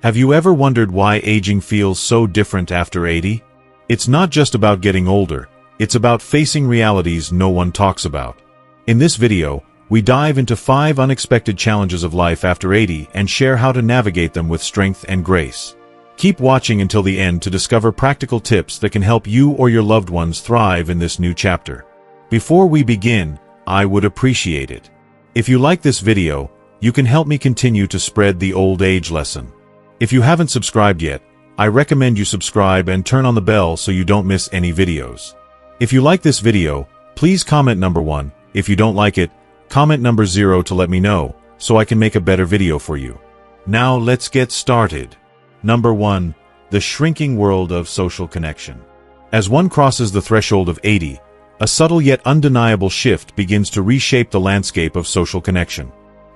Have you ever wondered why aging feels so different after 80? It's not just about getting older, it's about facing realities no one talks about. In this video, we dive into 5 unexpected challenges of life after 80 and share how to navigate them with strength and grace. Keep watching until the end to discover practical tips that can help you or your loved ones thrive in this new chapter. Before we begin, I would appreciate it if you like this video, you can help me continue to spread the old age lesson. If you haven't subscribed yet, I recommend you subscribe and turn on the bell so you don't miss any videos. If you like this video, please comment number 1. If you don't like it, comment number 0 to let me know, so I can make a better video for you. Now let's get started. Number 1. The shrinking world of social connection. As one crosses the threshold of 80, a subtle yet undeniable shift begins to reshape the landscape of social connection.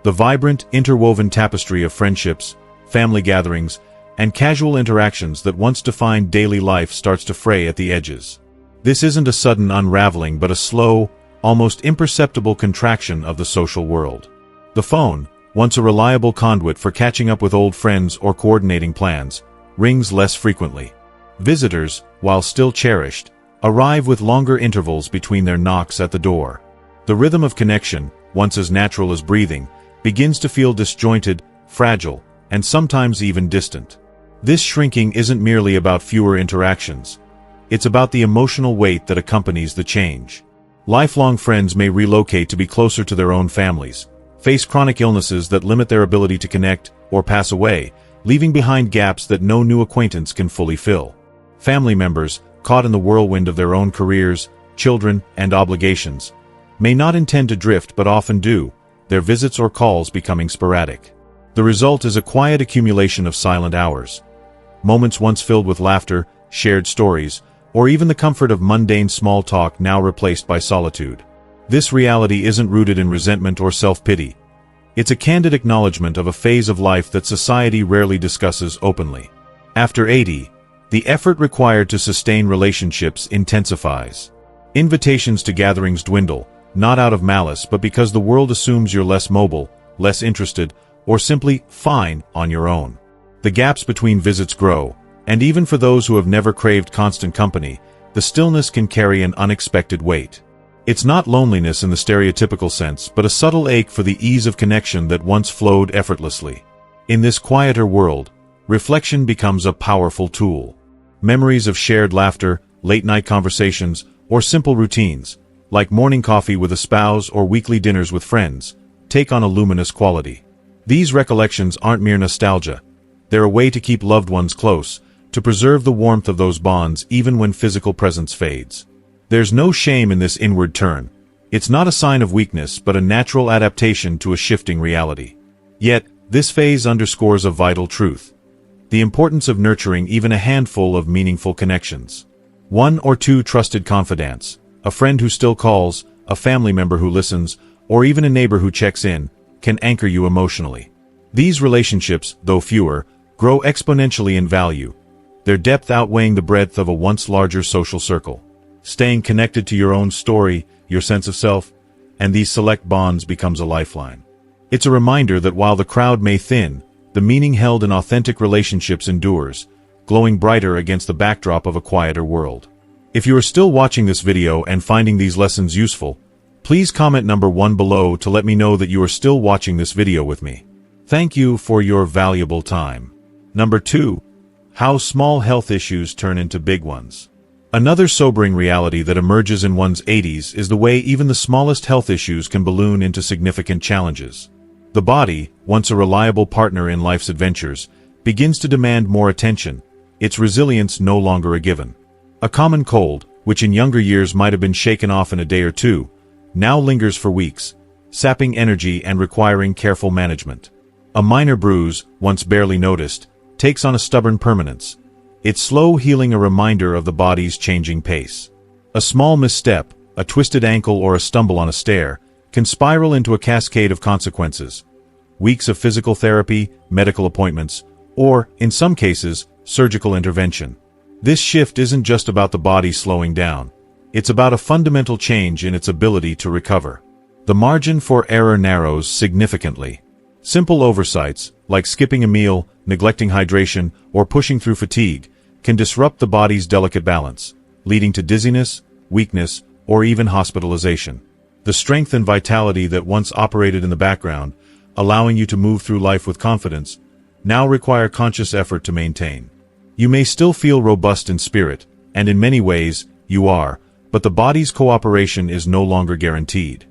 The vibrant, interwoven tapestry of friendships, family gatherings, and casual interactions that once defined daily life starts to fray at the edges. This isn't a sudden unraveling but a slow, almost imperceptible contraction of the social world. The phone, once a reliable conduit for catching up with old friends or coordinating plans, rings less frequently. Visitors, while still cherished, arrive with longer intervals between their knocks at the door. The rhythm of connection, once as natural as breathing, begins to feel disjointed, fragile, and sometimes even distant. This shrinking isn't merely about fewer interactions. It's about the emotional weight that accompanies the change. Lifelong friends may relocate to be closer to their own families, face chronic illnesses that limit their ability to connect, or pass away, leaving behind gaps that no new acquaintance can fully fill. Family members, caught in the whirlwind of their own careers, children, and obligations, may not intend to drift but often do, their visits or calls becoming sporadic. The result is a quiet accumulation of silent hours. Moments once filled with laughter, shared stories, or even the comfort of mundane small talk now replaced by solitude. This reality isn't rooted in resentment or self-pity. It's a candid acknowledgement of a phase of life that society rarely discusses openly. After 80, the effort required to sustain relationships intensifies. Invitations to gatherings dwindle, not out of malice but because the world assumes you're less mobile, less interested, or simply fine on your own. The gaps between visits grow, and even for those who have never craved constant company, the stillness can carry an unexpected weight. It's not loneliness in the stereotypical sense, but a subtle ache for the ease of connection that once flowed effortlessly. In this quieter world, reflection becomes a powerful tool. Memories of shared laughter, late-night conversations, or simple routines, like morning coffee with a spouse or weekly dinners with friends, take on a luminous quality. These recollections aren't mere nostalgia. They're a way to keep loved ones close, to preserve the warmth of those bonds even when physical presence fades. There's no shame in this inward turn. It's not a sign of weakness but a natural adaptation to a shifting reality. Yet, this phase underscores a vital truth: the importance of nurturing even a handful of meaningful connections. 1 or 2 trusted confidants, a friend who still calls, a family member who listens, or even a neighbor who checks in, can anchor you emotionally. These relationships, though fewer, grow exponentially in value, their depth outweighing the breadth of a once larger social circle. Staying connected to your own story, your sense of self, and these select bonds becomes a lifeline. It's a reminder that while the crowd may thin, the meaning held in authentic relationships endures, glowing brighter against the backdrop of a quieter world. If you are still watching this video and finding these lessons useful, please comment number 1 below to let me know that you are still watching this video with me. Thank you for your valuable time. Number 2. How small health issues turn into big ones. Another sobering reality that emerges in one's 80s is the way even the smallest health issues can balloon into significant challenges. The body, once a reliable partner in life's adventures, begins to demand more attention, its resilience no longer a given. A common cold, which in younger years might have been shaken off in a day or two, now lingers for weeks, sapping energy and requiring careful management. A minor bruise, once barely noticed, takes on a stubborn permanence, its slow healing a reminder of the body's changing pace. A small misstep, a twisted ankle or a stumble on a stair, can spiral into a cascade of consequences. Weeks of physical therapy, medical appointments, or, in some cases, surgical intervention. This shift isn't just about the body slowing down. It's about a fundamental change in its ability to recover. The margin for error narrows significantly. Simple oversights, like skipping a meal, neglecting hydration, or pushing through fatigue, can disrupt the body's delicate balance, leading to dizziness, weakness, or even hospitalization. The strength and vitality that once operated in the background, allowing you to move through life with confidence, now require conscious effort to maintain. You may still feel robust in spirit, and in many ways, you are, but the body's cooperation is no longer guaranteed.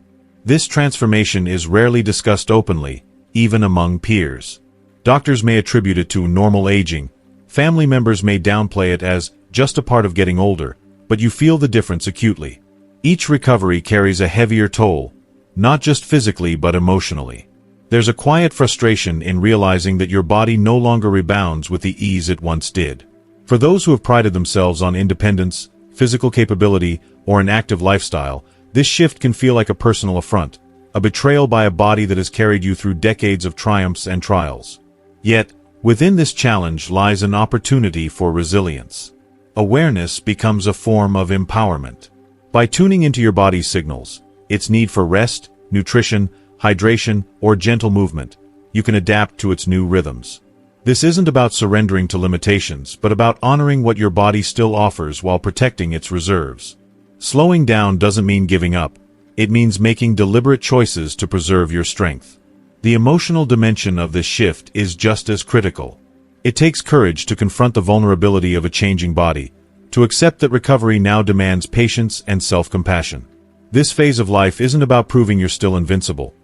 This transformation is rarely discussed openly, even among peers. Doctors may attribute it to normal aging. Family members may downplay it as just a part of getting older, but you feel the difference acutely. Each recovery carries a heavier toll, not just physically but emotionally. There's a quiet frustration in realizing that your body no longer rebounds with the ease it once did. For those who have prided themselves on independence, physical capability, or an active lifestyle, this shift can feel like a personal affront, a betrayal by a body that has carried you through decades of triumphs and trials. Yet, within this challenge lies an opportunity for resilience. Awareness becomes a form of empowerment. By tuning into your body's signals, its need for rest, nutrition, hydration, or gentle movement, you can adapt to its new rhythms. This isn't about surrendering to limitations, but about honoring what your body still offers while protecting its reserves. Slowing down doesn't mean giving up. It means making deliberate choices to preserve your strength. The emotional dimension of this shift is just as critical. It takes courage to confront the vulnerability of a changing body, to accept that recovery now demands patience and self-compassion. This phase of life isn't about proving you're still invincible.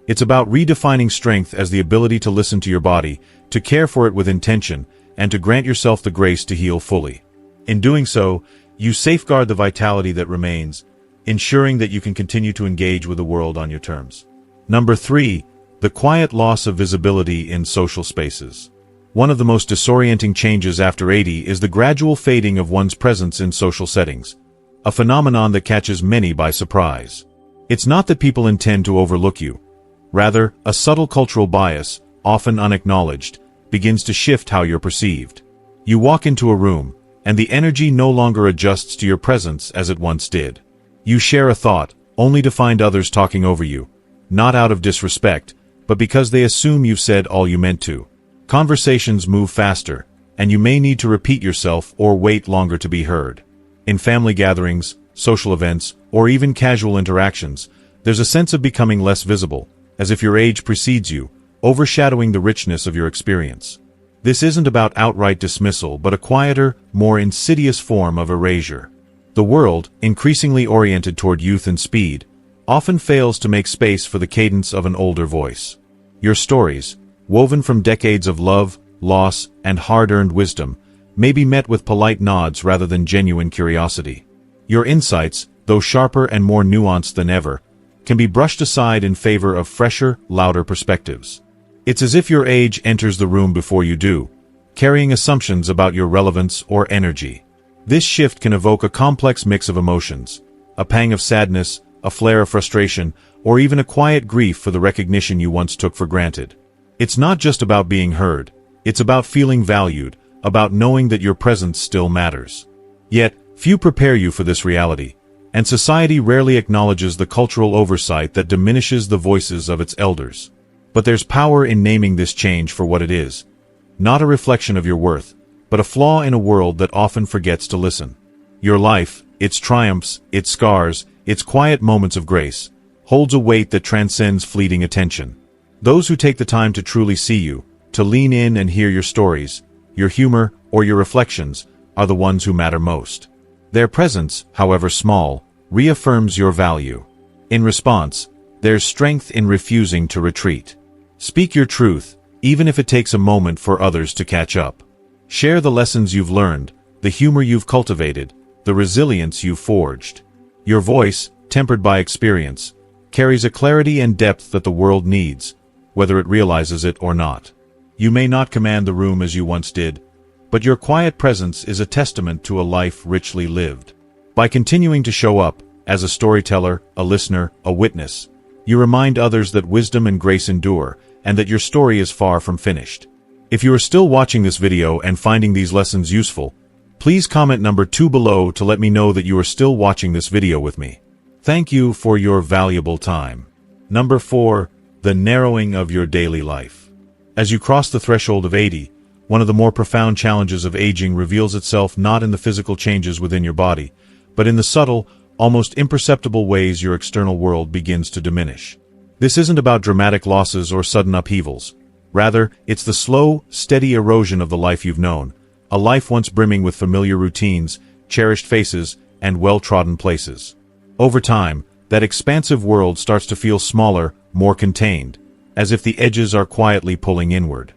It's about redefining strength as the ability to listen to your body, to care for it with intention, and to grant yourself the grace to heal fully. In doing so, you safeguard the vitality that remains, ensuring that you can continue to engage with the world on your terms. Number 3. The quiet loss of visibility in social spaces. One of the most disorienting changes after 80 is the gradual fading of one's presence in social settings, a phenomenon that catches many by surprise. It's not that people intend to overlook you. Rather, a subtle cultural bias, often unacknowledged, begins to shift how you're perceived. You walk into a room, and the energy no longer adjusts to your presence as it once did. You share a thought, only to find others talking over you, not out of disrespect, but because they assume you've said all you meant to. Conversations move faster, and you may need to repeat yourself or wait longer to be heard. In family gatherings, social events, or even casual interactions, there's a sense of becoming less visible, as if your age precedes you, overshadowing the richness of your experience. This isn't about outright dismissal, but a quieter, more insidious form of erasure. The world, increasingly oriented toward youth and speed, often fails to make space for the cadence of an older voice. Your stories, woven from decades of love, loss, and hard-earned wisdom, may be met with polite nods rather than genuine curiosity. Your insights, though sharper and more nuanced than ever, can be brushed aside in favor of fresher, louder perspectives. It's as if your age enters the room before you do, carrying assumptions about your relevance or energy. This shift can evoke a complex mix of emotions, a pang of sadness, a flare of frustration, or even a quiet grief for the recognition you once took for granted. It's not just about being heard, it's about feeling valued, about knowing that your presence still matters. Yet, few prepare you for this reality, and society rarely acknowledges the cultural oversight that diminishes the voices of its elders. But there's power in naming this change for what it is, not a reflection of your worth, but a flaw in a world that often forgets to listen. Your life, its triumphs, its scars, its quiet moments of grace, holds a weight that transcends fleeting attention. Those who take the time to truly see you, to lean in and hear your stories, your humor, or your reflections, are the ones who matter most. Their presence, however small, reaffirms your value. In response, there's strength in refusing to retreat. Speak your truth, even if it takes a moment for others to catch up. Share the lessons you've learned, the humor you've cultivated, the resilience you've forged. Your voice, tempered by experience, carries a clarity and depth that the world needs, whether it realizes it or not. You may not command the room as you once did, but your quiet presence is a testament to a life richly lived. By continuing to show up, as a storyteller, a listener, a witness, you remind others that wisdom and grace endure, and that your story is far from finished. If you are still watching this video and finding these lessons useful, please comment number 2 below to let me know that you are still watching this video with me. Thank you for your valuable time. Number 4. the narrowing of your daily life. As you cross the threshold of 80, one of the more profound challenges of aging reveals itself not in the physical changes within your body, but in the subtle, almost imperceptible ways your external world begins to diminish. This isn't about dramatic losses or sudden upheavals. Rather, it's the slow, steady erosion of the life you've known, a life once brimming with familiar routines, cherished faces, and well-trodden places. Over time, that expansive world starts to feel smaller, more contained, as if the edges are quietly pulling inward.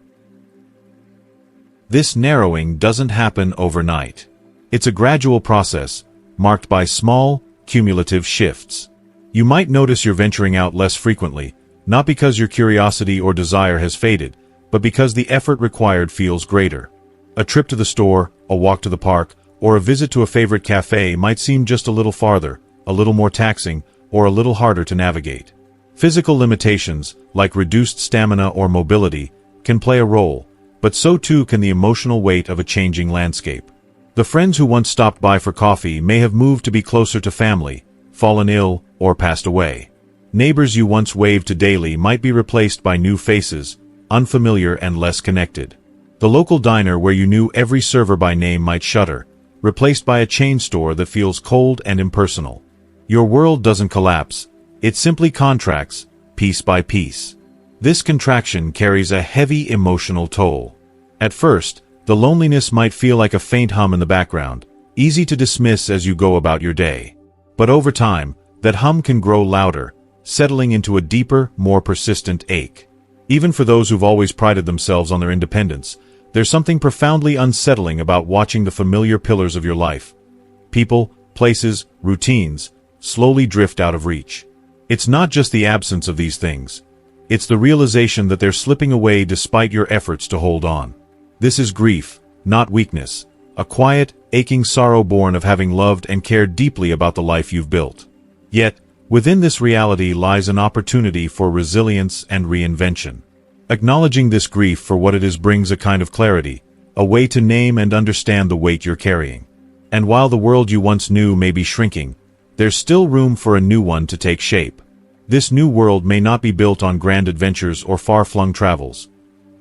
This narrowing doesn't happen overnight. It's a gradual process, marked by small, cumulative shifts. You might notice you're venturing out less frequently, not because your curiosity or desire has faded, but because the effort required feels greater. A trip to the store, a walk to the park, or a visit to a favorite cafe might seem just a little farther, a little more taxing, or a little harder to navigate. Physical limitations, like reduced stamina or mobility, can play a role, but so too can the emotional weight of a changing landscape. The friends who once stopped by for coffee may have moved to be closer to family, fallen ill, or passed away. Neighbors you once waved to daily might be replaced by new faces, unfamiliar and less connected. The local diner where you knew every server by name might shutter, replaced by a chain store that feels cold and impersonal. Your world doesn't collapse, it simply contracts, piece by piece. This contraction carries a heavy emotional toll. At first, the loneliness might feel like a faint hum in the background, easy to dismiss as you go about your day. But over time, that hum can grow louder, settling into a deeper, more persistent ache. Even for those who've always prided themselves on their independence, there's something profoundly unsettling about watching the familiar pillars of your life, people, places, routines, slowly drift out of reach. It's not just the absence of these things. It's the realization that they're slipping away despite your efforts to hold on. This is grief, not weakness, a quiet, aching sorrow born of having loved and cared deeply about the life you've built. Yet, within this reality lies an opportunity for resilience and reinvention. Acknowledging this grief for what it is brings a kind of clarity, a way to name and understand the weight you're carrying. And while the world you once knew may be shrinking, there's still room for a new one to take shape. This new world may not be built on grand adventures or far-flung travels.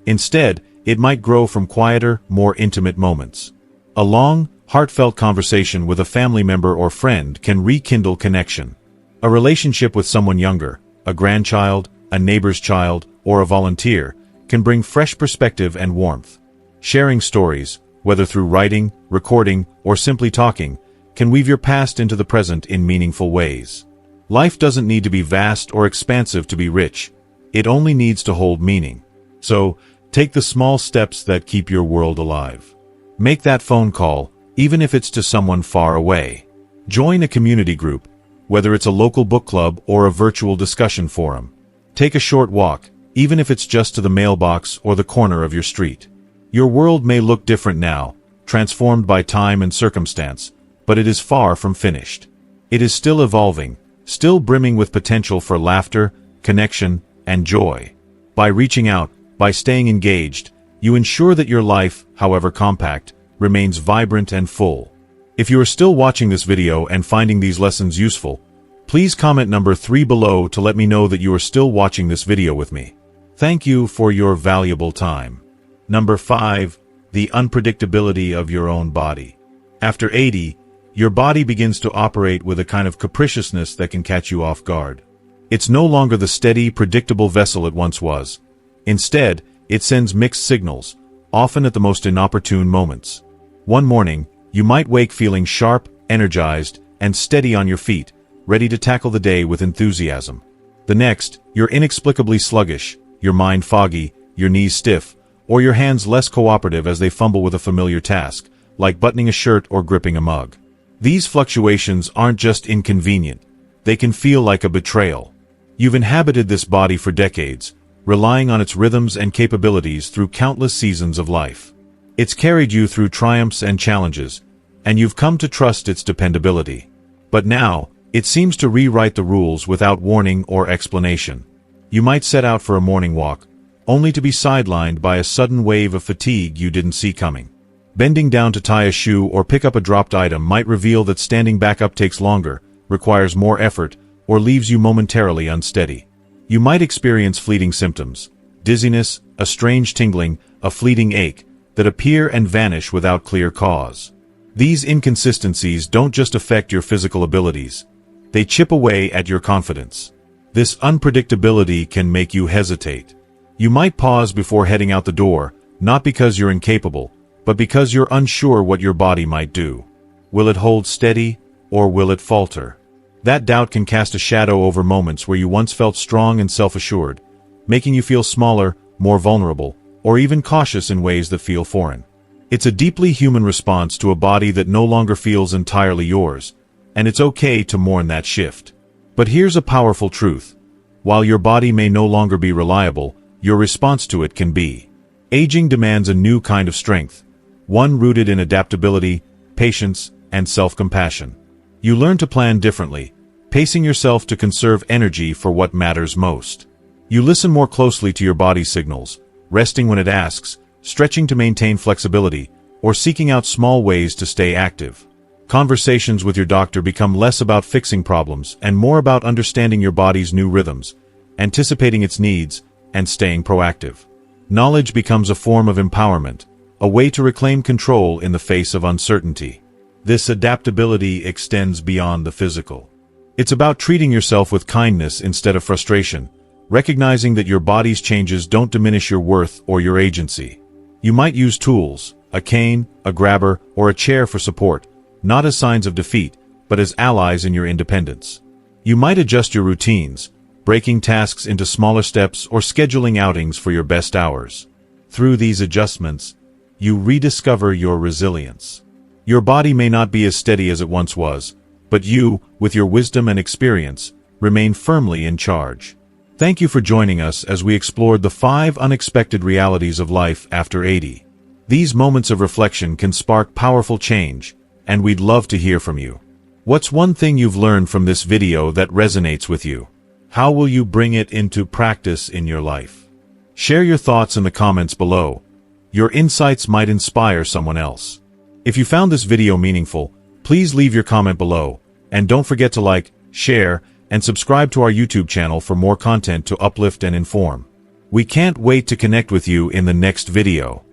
Instead, it might grow from quieter, more intimate moments. A long, heartfelt conversation with a family member or friend can rekindle connection. A relationship with someone younger, a grandchild, a neighbor's child, or a volunteer, can bring fresh perspective and warmth. Sharing stories, whether through writing, recording, or simply talking, can weave your past into the present in meaningful ways. Life doesn't need to be vast or expansive to be rich. It only needs to hold meaning. So, take the small steps that keep your world alive. Make that phone call, even if it's to someone far away. Join a community group, whether it's a local book club or a virtual discussion forum. Take a short walk, even if it's just to the mailbox or the corner of your street. Your world may look different now, transformed by time and circumstance, but it is far from finished. It is still evolving, still brimming with potential for laughter, connection, and joy. By reaching out, by staying engaged, you ensure that your life, however compact, remains vibrant and full. If you are still watching this video and finding these lessons useful, please comment number 3 below to let me know that you are still watching this video with me. Thank you for your valuable time. Number 5. The unpredictability of your own body. After 80, your body begins to operate with a kind of capriciousness that can catch you off guard. It's no longer the steady, predictable vessel it once was. Instead, it sends mixed signals, often at the most inopportune moments. One morning, you might wake feeling sharp, energized, and steady on your feet, ready to tackle the day with enthusiasm. The next, you're inexplicably sluggish, your mind foggy, your knees stiff, or your hands less cooperative as they fumble with a familiar task, like buttoning a shirt or gripping a mug. These fluctuations aren't just inconvenient, they can feel like a betrayal. You've inhabited this body for decades, relying on its rhythms and capabilities through countless seasons of life. It's carried you through triumphs and challenges, and you've come to trust its dependability. But now, it seems to rewrite the rules without warning or explanation. You might set out for a morning walk, only to be sidelined by a sudden wave of fatigue you didn't see coming. Bending down to tie a shoe or pick up a dropped item might reveal that standing back up takes longer, requires more effort, or leaves you momentarily unsteady. You might experience fleeting symptoms, dizziness, a strange tingling, a fleeting ache, that appear and vanish without clear cause. These inconsistencies don't just affect your physical abilities, they chip away at your confidence. This unpredictability can make you hesitate. You might pause before heading out the door, not because you're incapable, but because you're unsure what your body might do. Will it hold steady, or will it falter? That doubt can cast a shadow over moments where you once felt strong and self-assured, making you feel smaller, more vulnerable, or even cautious in ways that feel foreign. It's a deeply human response to a body that no longer feels entirely yours, and it's okay to mourn that shift. But here's a powerful truth. While your body may no longer be reliable, your response to it can be. Aging demands a new kind of strength, one rooted in adaptability, patience, and self-compassion. You learn to plan differently, pacing yourself to conserve energy for what matters most. You listen more closely to your body's signals, resting when it asks, stretching to maintain flexibility, or seeking out small ways to stay active. Conversations with your doctor become less about fixing problems and more about understanding your body's new rhythms, anticipating its needs, and staying proactive. Knowledge becomes a form of empowerment, a way to reclaim control in the face of uncertainty. This adaptability extends beyond the physical. It's about treating yourself with kindness instead of frustration, recognizing that your body's changes don't diminish your worth or your agency. You might use tools, a cane, a grabber, or a chair for support, not as signs of defeat, but as allies in your independence. You might adjust your routines, breaking tasks into smaller steps or scheduling outings for your best hours. Through these adjustments, you rediscover your resilience. Your body may not be as steady as it once was, but you, with your wisdom and experience, remain firmly in charge. Thank you for joining us as we explored the 5 unexpected realities of life after 80. These moments of reflection can spark powerful change, and we'd love to hear from you. What's one thing you've learned from this video that resonates with you? How will you bring it into practice in your life? Share your thoughts in the comments below. Your insights might inspire someone else. If you found this video meaningful, please leave your comment below, and don't forget to like, share, and subscribe to our YouTube channel for more content to uplift and inform. We can't wait to connect with you in the next video.